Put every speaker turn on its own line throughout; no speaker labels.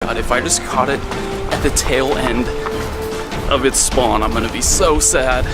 god, if I just caught it at the tail end of its spawn, I'm gonna be so sad.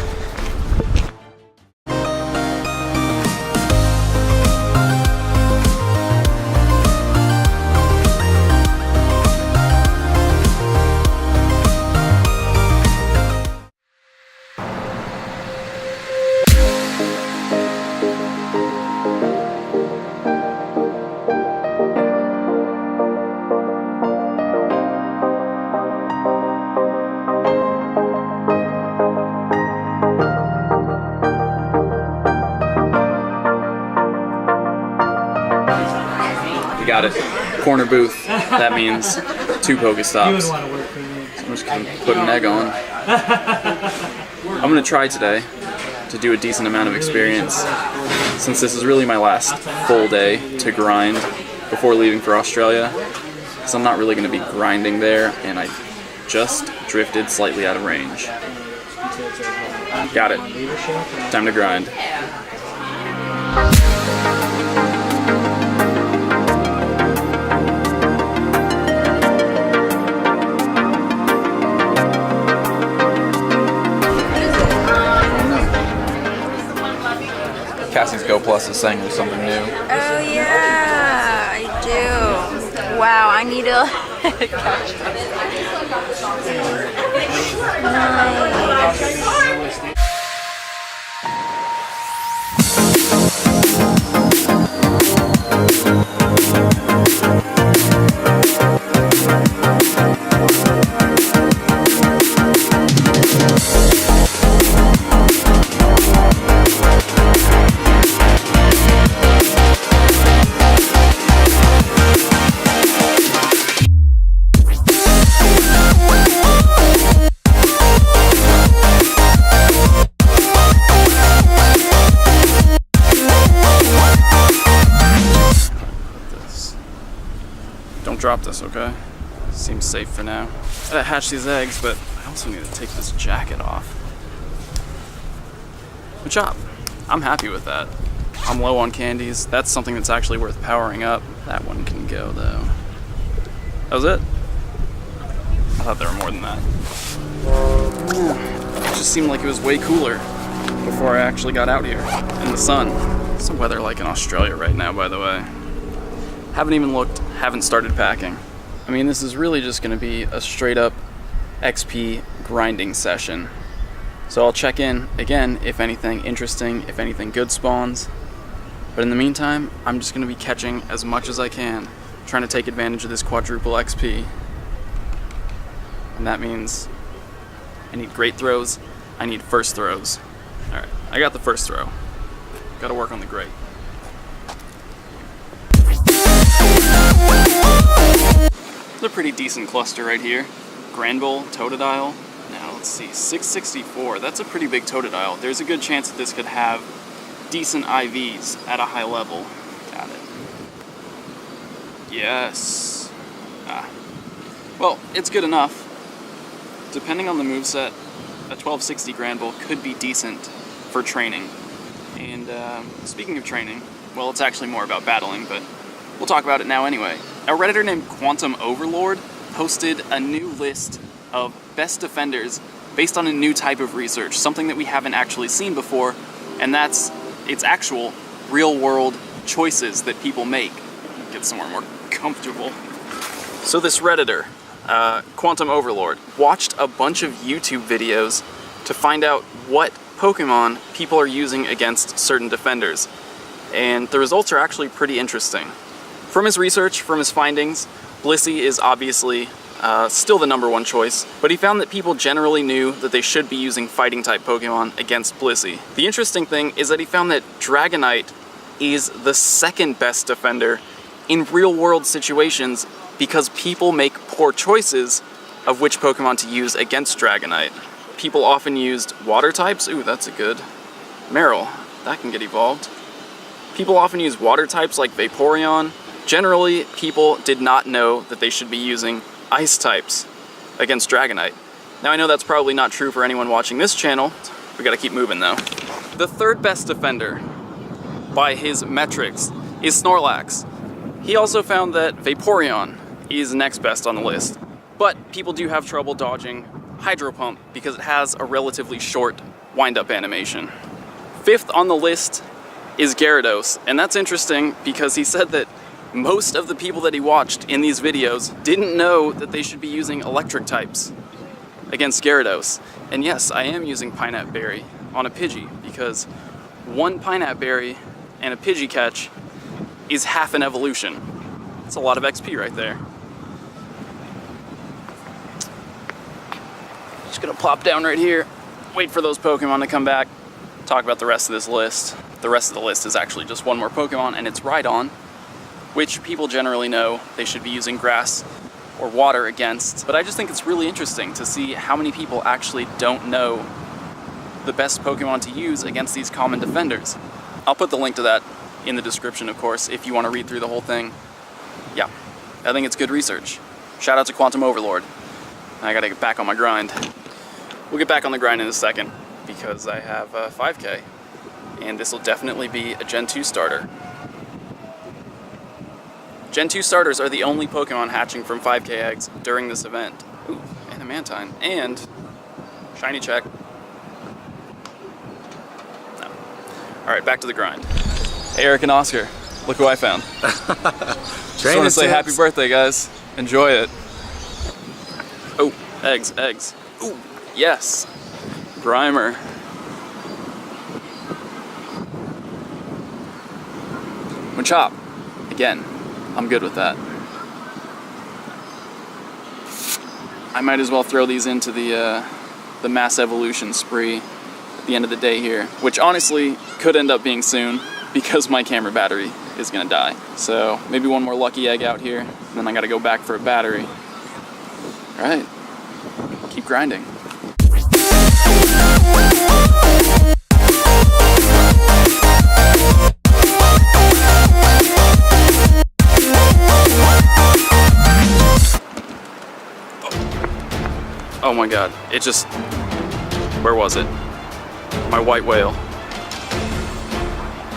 Got it. Corner booth. That means 2 Pokestops. So I'm just gonna put an egg on. I'm gonna try today to do a decent amount of experience, since this is really my last full day to grind before leaving for Australia. Because I'm not really gonna be grinding there, and I just drifted slightly out of range. Got it. Time to grind.
Cassie's Go Plus is saying there's something new.
Oh yeah, I do. Wow, I need to catch up. Nice.
Don't drop this, okay? Seems safe for now. I gotta hatch these eggs, but I also need to take this jacket off. Good job. I'm happy with that. I'm low on candies. That's something that's actually worth powering up. That one can go, though. That was it? I thought there were more than that. It just seemed like it was way cooler before I actually got out here in the sun. What's the weather like in Australia right now, by the way? Haven't even looked, haven't started packing. I mean, this is really just gonna be a straight up XP grinding session. So I'll check in again if anything interesting, if anything good spawns. But in the meantime, I'm just gonna be catching as much as I can, trying to take advantage of this quadruple XP. And that means I need great throws, I need first throws. All right, I got the first throw. Gotta work on the great. It's a pretty decent cluster right here. Granbull, Totodile. Now let's see, 664. That's a pretty big Totodile. There's a good chance that this could have decent IVs at a high level. Got it. Yes. Well, it's good enough. Depending on the moveset, a 1260 Granbull could be decent for training. And speaking of training, well, it's actually more about battling, but we'll talk about it now anyway. A Redditor named Quantum Overlord posted a new list of best defenders based on a new type of research, something that we haven't actually seen before, and that's its actual real-world choices that people make. Get somewhere more comfortable. So this Redditor, Quantum Overlord, watched a bunch of YouTube videos to find out what Pokemon people are using against certain defenders, and the results are actually pretty interesting. From his research, from his findings, Blissey is obviously still the #1 choice, but he found that people generally knew that they should be using fighting-type Pokemon against Blissey. The interesting thing is that he found that Dragonite is the second best defender in real-world situations because people make poor choices of which Pokemon to use against Dragonite. People often used water types. Ooh, that's a good. Meryl, that can get evolved. People often use water types like Vaporeon. Generally, people did not know that they should be using ice types against Dragonite. Now, I know that's probably not true for anyone watching this channel. We gotta keep moving though. The third best defender, by his metrics, is Snorlax. He also found that Vaporeon is next best on the list. But people do have trouble dodging Hydro Pump because it has a relatively short wind-up animation. 5th on the list is Gyarados, and that's interesting because he said that most of the people that he watched in these videos didn't know that they should be using electric types against Gyarados. And yes, I am using Pineapple Berry on a Pidgey because 1 Pineapple Berry and a Pidgey catch is half an evolution. It's a lot of XP right there. Just gonna plop down right here, wait for those Pokemon to come back, talk about the rest of this list. The rest of the list is actually just one more Pokemon, and it's Rhydon, which people generally know they should be using grass or water against. But I just think it's really interesting to see how many people actually don't know the best Pokemon to use against these common defenders. I'll put the link to that in the description, of course, if you want to read through the whole thing. Yeah, I think it's good research. Shout out to Quantum Overlord. I gotta get back on my grind. We'll get back on the grind in a second because I have 5K, and this will definitely be a Gen 2 starter. Gen 2 starters are the only Pokemon hatching from 5K eggs during this event. Ooh, and a Mantine, and shiny check. No. All right, back to the grind. Hey, Eric and Oscar, look who I found. Just want to say happy birthday, guys. Enjoy it. Oh, eggs, eggs. Ooh, yes. Grimer. Machop. Again, I'm good with that. I might as well throw these into the mass evolution spree at the end of the day here, which honestly could end up being soon because my camera battery is gonna die. So maybe one more lucky egg out here, and then I gotta go back for a battery. All right, keep grinding. Oh my god, it just, where was it? My white whale.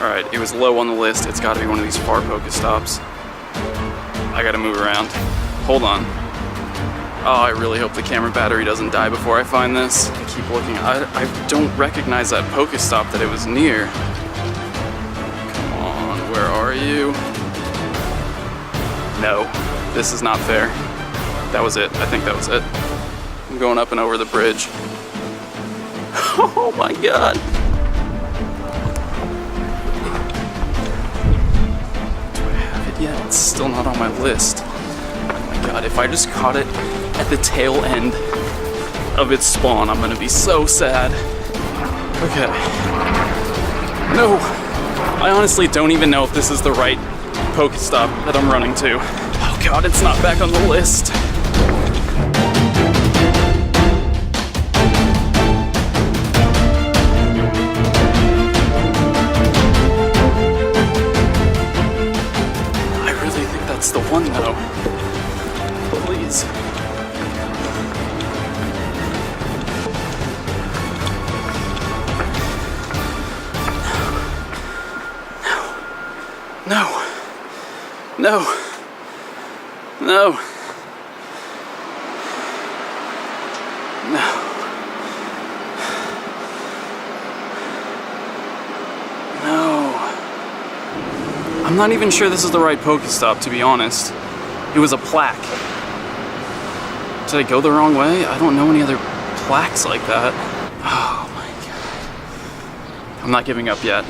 Alright, it was low on the list. It's gotta be one of these far Pokestops. I gotta move around. Hold on. Oh, I really hope the camera battery doesn't die before I find this. I keep looking. I don't recognize that Pokestop that it was near. Come on, where are you? No, this is not fair. That was it. I think that was it. I'm going up and over the bridge. Oh my god. Do I have it yet? It's still not on my list. Oh my god, if I just caught it at the tail end of its spawn, I'm gonna be so sad. Okay. No. I honestly don't even know if this is the right Pokestop that I'm running to. Oh god, it's not back on the list. That's the one though. Please. No. No. No. No. I'm not even sure this is the right Pokestop, to be honest. It was a plaque. Did I go the wrong way? I don't know any other plaques like that. Oh my god. I'm not giving up yet.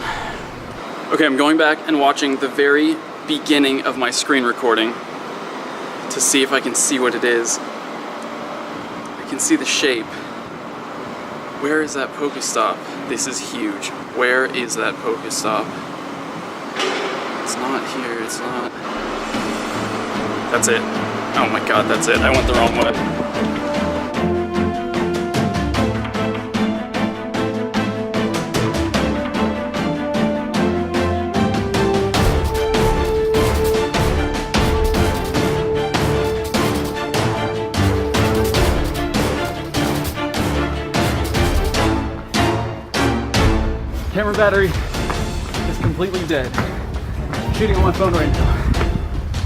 Okay, I'm going back and watching the very beginning of my screen recording to see if I can see what it is. I can see the shape. Where is that Pokestop? This is huge. Where is that Pokestop? It's not here, it's not. That's it. Oh my god, that's it. I went the wrong way. Camera battery is completely dead. I'm shooting on my phone right now,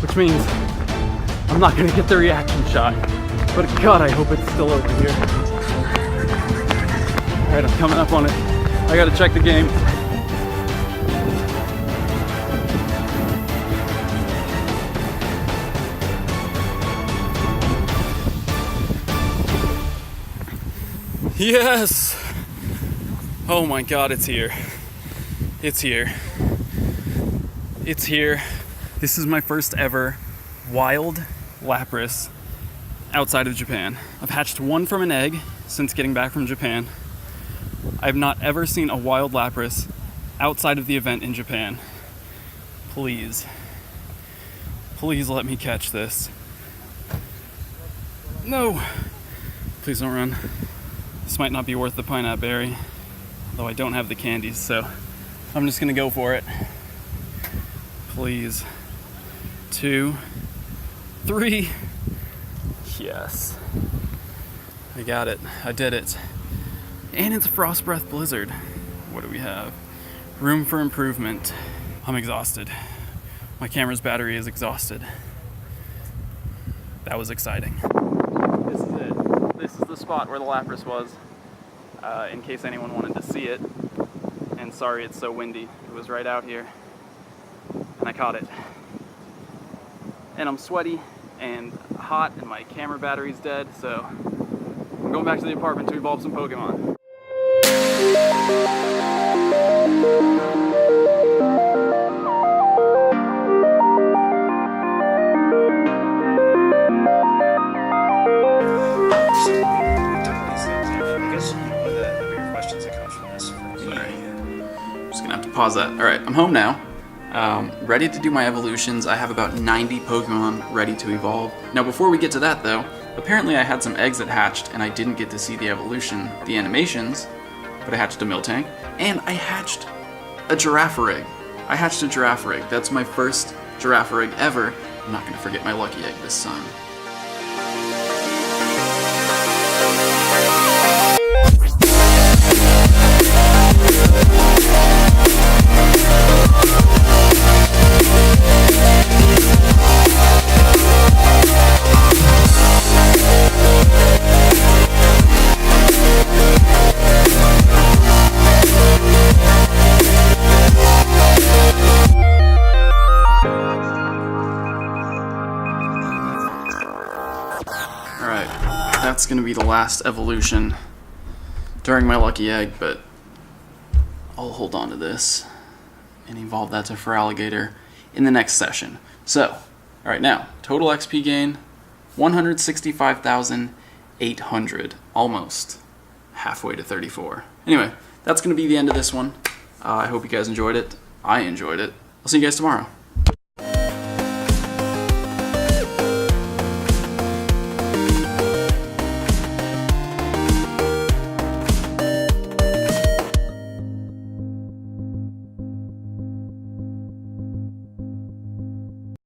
which means
I'm not gonna get the reaction shot. But God, I hope it's still open here. Alright, I'm coming up on it. I gotta check the game. Yes! Oh my God, it's here. It's here. It's here. This is my first ever wild Lapras outside of Japan. I've hatched one from an egg since getting back from Japan. I've not ever seen a wild Lapras outside of the event in Japan. Please. Please let me catch this. No! Please don't run. This might not be worth the pineapple berry, though I don't have the candies, so I'm just gonna go for it. Please. 2, 3. Yes. I got it. I did it. And it's a Frost Breath Blizzard. What do we have? Room for improvement. I'm exhausted. My camera's battery is exhausted. That was exciting. This is it. This is the spot where the Lapras was, in case anyone wanted to see it. And sorry it's so windy. It was right out here. And I caught it. And I'm sweaty and hot and my camera battery's dead, so I'm going back to the apartment to evolve some Pokemon.
Pause that. Alright, I'm home now. Ready to do my evolutions. I have about 90 Pokemon ready to evolve. Now before we get to that though, apparently I had some eggs that hatched and I didn't get to see the evolution, the animations, but I hatched a Miltank, and I hatched a Girafarig. I hatched a Girafarig. That's my first Girafarig ever. I'm not going to forget my lucky egg this time. That's going to be the last evolution during my lucky egg, but I'll hold on to this and evolve that to Feraligatr in the next session. So, alright, now, total XP gain, 165,800, almost halfway to 34. Anyway, that's going to be the end of this one. I hope you guys enjoyed it. I enjoyed it. I'll see you guys tomorrow.